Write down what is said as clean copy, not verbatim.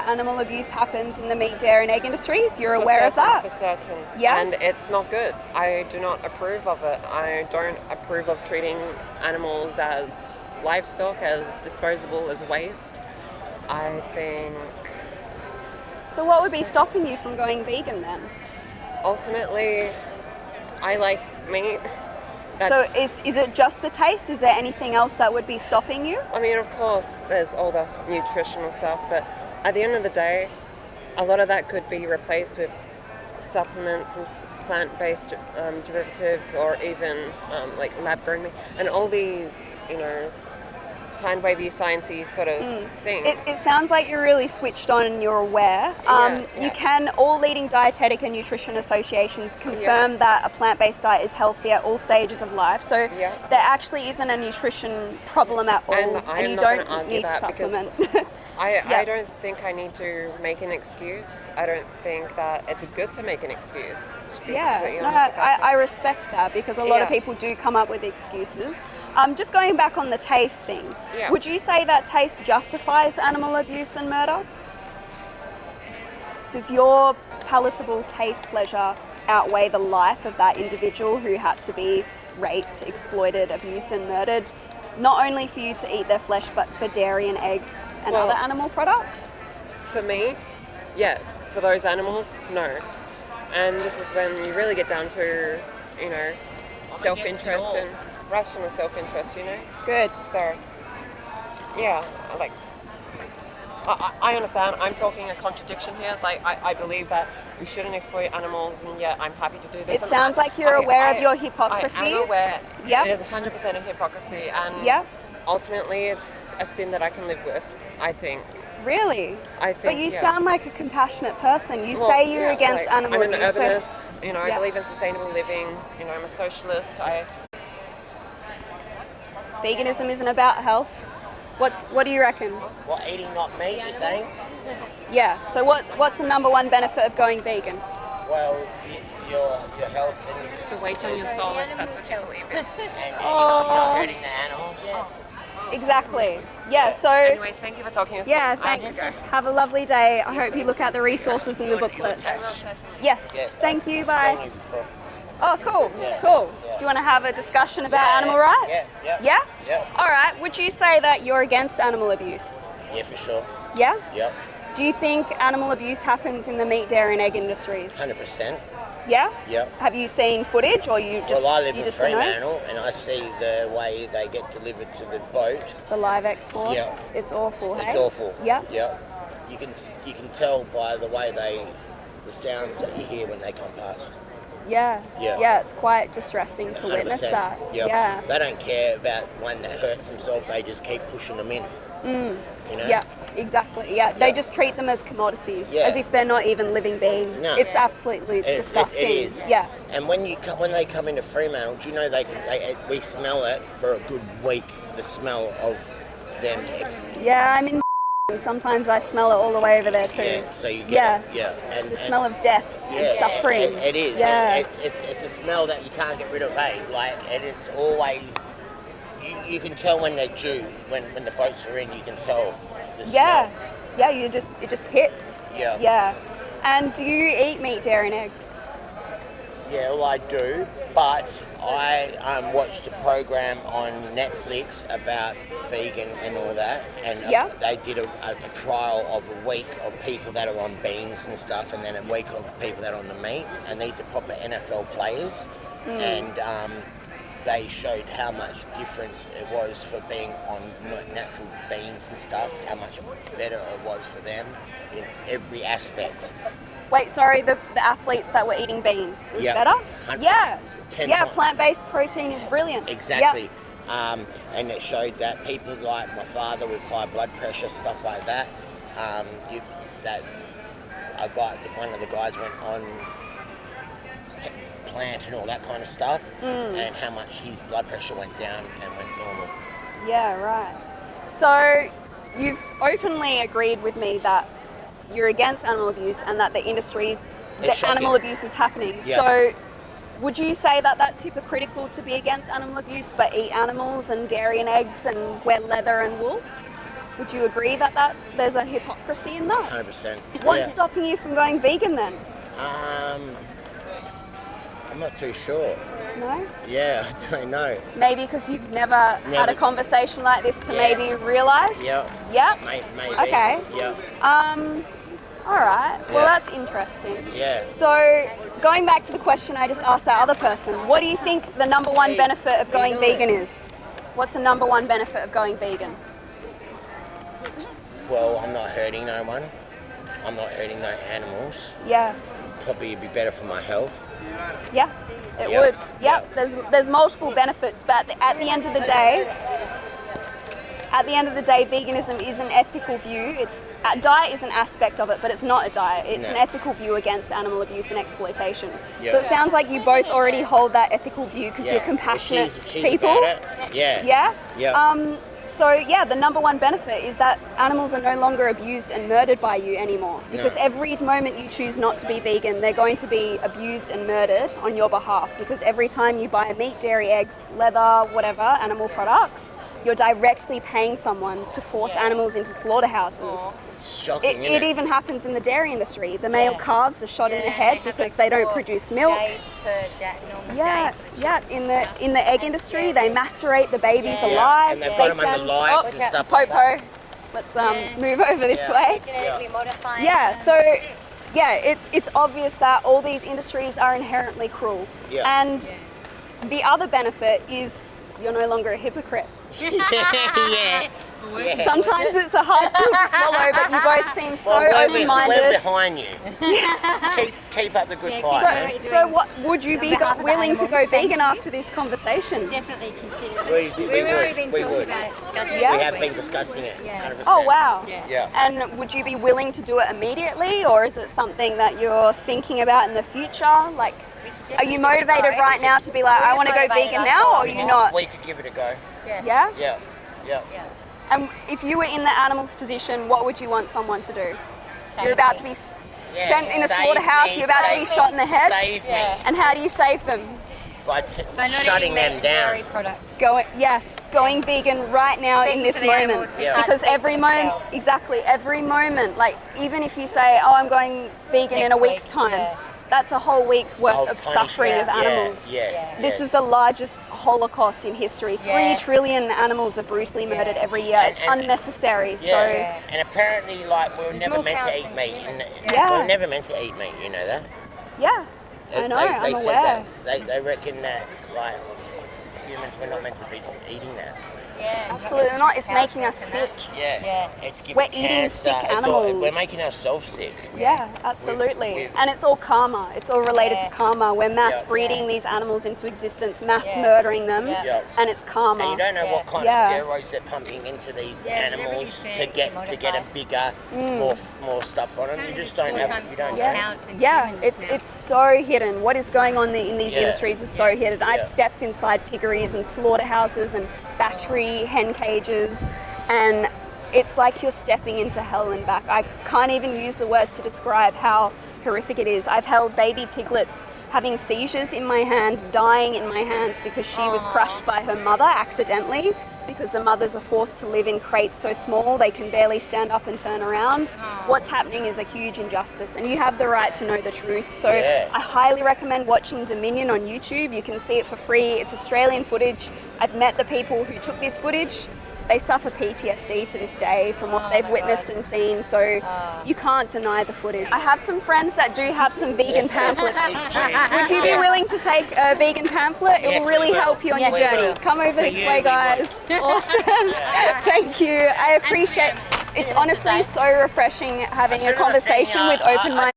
animal abuse happens in the meat, dairy and egg industries? You're For aware of certain, that? For certain. Yeah. And it's not good. I do not approve of it. I don't approve of treating animals as livestock, as disposable, as waste. I think So what would be stopping you from going vegan then? ultimately I like meat. So is it just the taste? Is there anything else that would be stopping you? I mean, of course, there's all the nutritional stuff, but at the end of the day, a lot of that could be replaced with supplements and plant-based derivatives, or even like lab-grown meat, and all these, hand wavy, sciencey sort of things. It sounds like you're really switched on and you're aware. You can, all leading dietetic and nutrition associations confirm that a plant-based diet is healthy at all stages of life. So there actually isn't a nutrition problem at all, And you not don't argue need to that because supplement. I don't think I need to make an excuse. I don't think that it's good to make an excuse. I respect that, because a lot of people do come up with excuses. Just going back on the taste thing, would you say that taste justifies animal abuse and murder? Does your palatable taste pleasure outweigh the life of that individual who had to be raped, exploited, abused and murdered, not only for you to eat their flesh, but for dairy and egg and other animal products? For me, yes. For those animals, no. And this is when you really get down to, self-interest and rational self-interest, Good. So, yeah, I understand. I'm talking a contradiction here. It's like, I believe that we shouldn't exploit animals, and yet I'm happy to do this. It sounds like you're aware of your hypocrisies. I am aware. Yep. It is 100% a hypocrisy, and ultimately it's a sin that I can live with, I think. Really? I think, but you sound like a compassionate person. You say you're against animal abuse. I'm an urbanist, I believe in sustainable living, I'm a socialist. Veganism isn't about health. What do you reckon? What, eating not meat, you're saying? Yeah, so what's the number one benefit of going vegan? Well, your health and the weight on your soul, if that's what you believe in. And you're not hurting the animals. Exactly. Yeah, so... Anyways, thank you for talking with me. Yeah, thanks. Have a lovely day. I hope you look at the resources in the booklet. Yes. Thank you. Bye. Oh, cool. Cool. Do you want to have a discussion about animal rights? Yeah? All right. Would you say that you're against animal abuse? Yeah, for sure. Yeah? Yep. Do you think animal abuse happens in the meat, dairy and egg industries? 100%. Yeah? Yep. Have you seen footage, or you just... Well, I live in Fremantle, and I see the way they get delivered to the boat. The live export? Yeah. It's awful, It's awful. Yeah? Yep. You can tell by the way the sounds that you hear when they come past. Yeah. Yeah. Yeah, it's quite distressing to 100%. witness that. Yep. Yeah. They don't care about one that hurts themselves, they just keep pushing them in. Yeah, exactly. Yeah, they just treat them as commodities, as if they're not even living beings. No. It's absolutely disgusting. It is. Yeah. And when they come into Fremantle, do you know we smell it for a good week, the smell of them. Yeah, I'm in and sometimes I smell it all the way over there too. Yeah, so you get it. Yeah. And the smell of death and suffering. It is. Yeah. It's a smell that you can't get rid of, and it's always, you can tell when they're due, when the boats are in, you can tell the smell. Yeah, it just hits. Yeah. Yeah. And do you eat meat, dairy and eggs? Yeah, well I do, but I watched a program on Netflix about vegan and all that, and they did a trial of a week of people that are on beans and stuff, and then a week of people that are on the meat, and these are proper NFL players, and they showed how much difference it was for being on natural beans and stuff, how much better it was for them in every aspect. Wait, sorry, the athletes that were eating beans was better? Yeah. Plant-based protein is brilliant. Exactly. Yep. And it showed that people like my father with high blood pressure, stuff like that, one of the guys went on plant and all that kind of stuff, and how much his blood pressure went down and went normal. Yeah, right. So you've openly agreed with me that you're against animal abuse and that the animal abuse is happening. Yeah. So would you say that that's hypocritical to be against animal abuse but eat animals and dairy and eggs and wear leather and wool? Would you agree that there's a hypocrisy in that? 100%. What's stopping you from going vegan then? I'm not too sure. No? Yeah, I don't know. Maybe because you've never had a conversation like this to maybe realise? Yeah. Yeah? Maybe. Okay. Yeah. All right. Well, that's interesting. Yeah. So, going back to the question I just asked that other person, what do you think the number one benefit of going vegan is? What's the number one benefit of going vegan? Well, I'm not hurting no one. I'm not hurting no animals. Yeah. Probably it'd be better for my health. Yeah, it would. Yep. There's multiple benefits, but at the end of the day, veganism is an ethical view. Diet is an aspect of it, but it's not a diet. It's an ethical view against animal abuse and exploitation. Yeah. So it sounds like you both already hold that ethical view because you're compassionate she's people. About it. Yeah. Yeah. Yeah. So yeah, the number one benefit is that animals are no longer abused and murdered by you anymore. Because every moment you choose not to be vegan, they're going to be abused and murdered on your behalf. Because every time you buy meat, dairy, eggs, leather, whatever, animal products, you're directly paying someone to force animals into slaughterhouses. Shocking, it even happens in the dairy industry. The male calves are shot in the head because they don't produce milk. Days per normal day for the In the egg industry, they macerate the babies alive. And they put them under lights and stuff like Popo. Let's move over this way. genetically modifying. Yeah, so it's obvious that all these industries are inherently cruel. Yeah. And the other benefit is you're no longer a hypocrite. Yeah. Sometimes it's a hard pill to swallow, but you both seem so open-minded. We're behind you. keep up the good fight. So what would you be willing to go vegan after this conversation? Definitely consider it. We've already been talking about it, discussing it. We have been discussing it. 100%. Oh wow. Yeah. And would you be willing to do it immediately, or is it something that you're thinking about in the future? Like, are you motivated right now to be like, I want to go vegan now, or are you not? We could give it a go. Yeah? Yeah. And if you were in the animal's position, what would you want someone to do? You're about to be sent in a slaughterhouse, you're about to be shot in the head. Save me. And how do you save them? By shutting them down. Going vegan right now in this moment. Because every moment, like even if you say, oh, I'm going vegan in a week's time, that's a whole week worth of suffering of animals. This is the largest Holocaust in history. 3 trillion animals are brutally murdered every year. It's unnecessary. And apparently, like, we were never meant to eat meat. We were never meant to eat meat, you know that? Yeah, I know, I'm aware. Said that. They reckon that, like, humans were not meant to be eating that. Absolutely not. It's making us sick. It's giving We're eating sick animals. We're making ourselves sick. Yeah, absolutely. And it's all karma. It's all related to karma. We're mass breeding these animals into existence, mass murdering them, and it's karma. And you don't know what kind of steroids they're pumping into these animals to get a bigger, more stuff on them. You just don't have. You don't know. It's so hidden. What is going on in these industries is so hidden. I've stepped inside piggeries and slaughterhouses and battery hen cages, and it's like you're stepping into hell and back. I can't even use the words to describe how horrific it is. I've held baby piglets having seizures in my hand, dying in my hands because she was crushed by her mother accidentally, because the mothers are forced to live in crates so small they can barely stand up and turn around. What's happening is a huge injustice, and you have the right to know the truth. So I highly recommend watching Dominion on YouTube. You can see it for free. It's Australian footage. I've met the people who took this footage. They suffer PTSD to this day from what they've witnessed and seen, so you can't deny the footage. I have some friends that do have some vegan pamphlets. Would you be willing to take a vegan pamphlet? It will really help you on your journey. Come over this way, guys. Awesome. Thank you. I appreciate it. It's honestly so refreshing having a conversation with open-minded